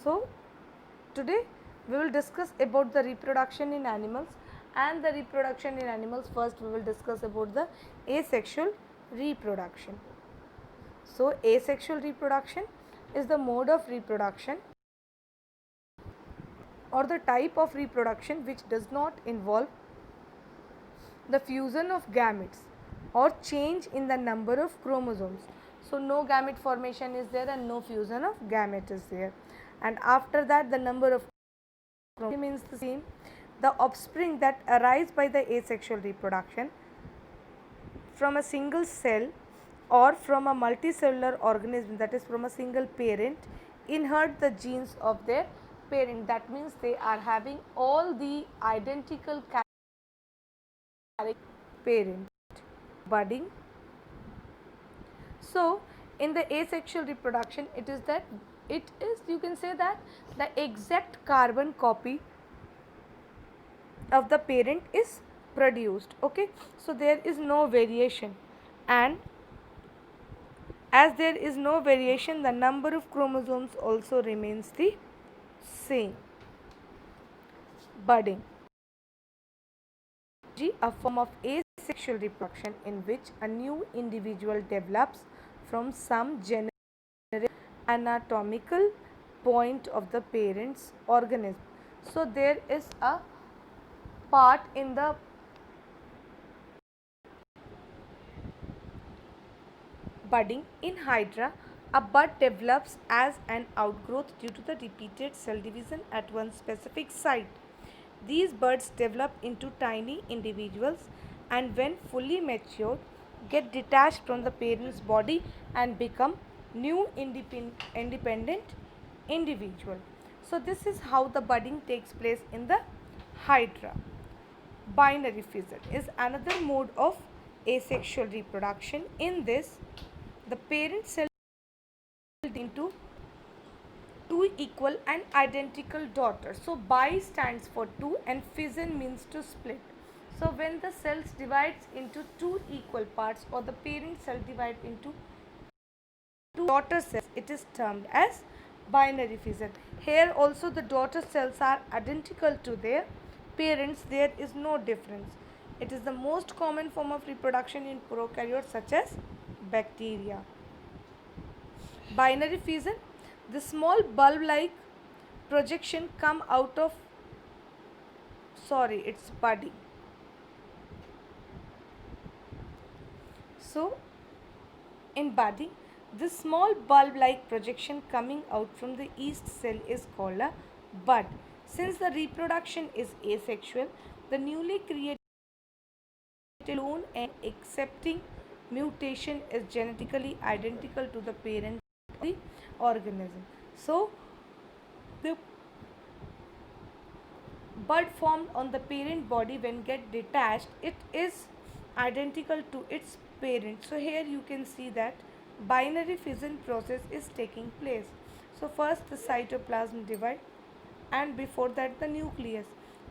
So today we will discuss about the reproduction in animals, and the reproduction in animals, first we will discuss about the asexual reproduction. So asexual reproduction is the mode of reproduction or the type of reproduction which does not involve the fusion of gametes or change in the number of chromosomes. So no gamete formation is there and no fusion of gamete is there, and after that the number of chromosomes remains the same. The offspring that arise by the asexual reproduction from a single cell or from a multicellular organism, that is from a single parent, inherit the genes of their parent. That means they are having all the identical parent. Budding. So in the asexual reproduction, it is you can say that the exact carbon copy of the parent is produced. Okay, so there is no variation, and as there is no variation, the number of chromosomes also remains the same. Budding, a form of asexual reproduction in which a new individual develops from some general anatomical point of the parent's organism. So there is a part in the budding. In Hydra, a bud develops as an outgrowth due to the repeated cell division at one specific site. These buds develop into tiny individuals and when fully matured get detached from the parent's body and become new independent individual. So this is how the budding takes place in the Hydra. Binary fission is another mode of asexual reproduction. In this, the parent cell into two equal and identical daughters. So bi stands for two and fission means to split. So when the cells divides into two equal parts or the parent cell divide into two daughter cells, it is termed as binary fission. Here also the daughter cells are identical to their parents, there is no difference. It is the most common form of reproduction in prokaryotes such as bacteria. Binary fission, the small bulb like projection come out of it's budding. So in budding, this small bulb like projection coming out from the yeast cell is called a bud. Since the reproduction is asexual, the newly created clone and accepting mutation is genetically identical to the parent of the organism. So the bud formed on the parent body when get detached, it is identical to its parent. So here you can see that binary fission process is taking place. So first the cytoplasm divide and before that the nucleus.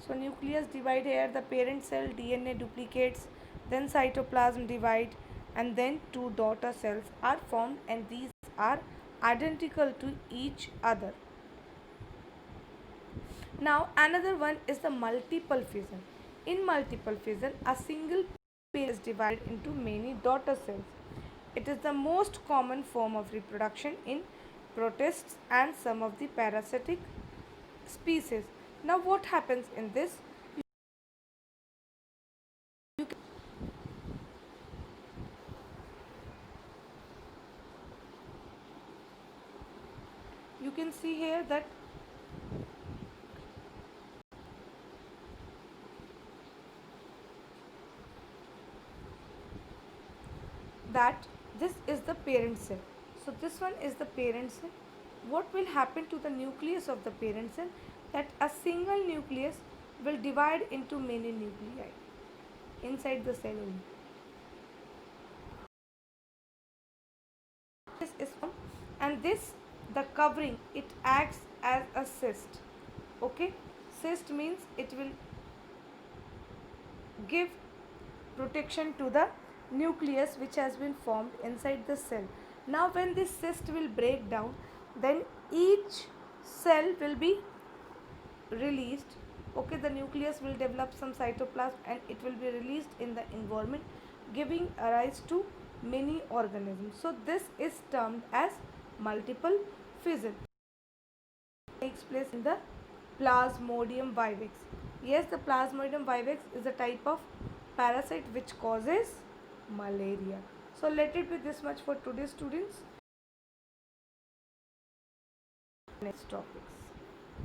So nucleus divide, here the parent cell DNA duplicates, then cytoplasm divide, and then two daughter cells are formed and these are identical to each other. Now another one is the multiple fission. In multiple fission, a single parent is divided into many daughter cells. It is the most common form of reproduction in protists and some of the parasitic species. Now what happens in this? You can see here that this is the parent cell. So this one is the parent cell. What will happen to the nucleus of the parent cell? That a single nucleus will divide into many nuclei inside the cell only. This is formed, and this the covering, it acts as a cyst. Okay, cyst means it will give protection to the nucleus which has been formed inside the cell. Now when this cyst will break down, then each cell will be released. Okay, the nucleus will develop some cytoplasm and it will be released in the environment, giving rise to many organisms. So this is termed as multiple fission. Takes place in the Plasmodium vivax. Yes, the Plasmodium vivax is a type of parasite which causes malaria. So let it be this much for today's students. Next topics.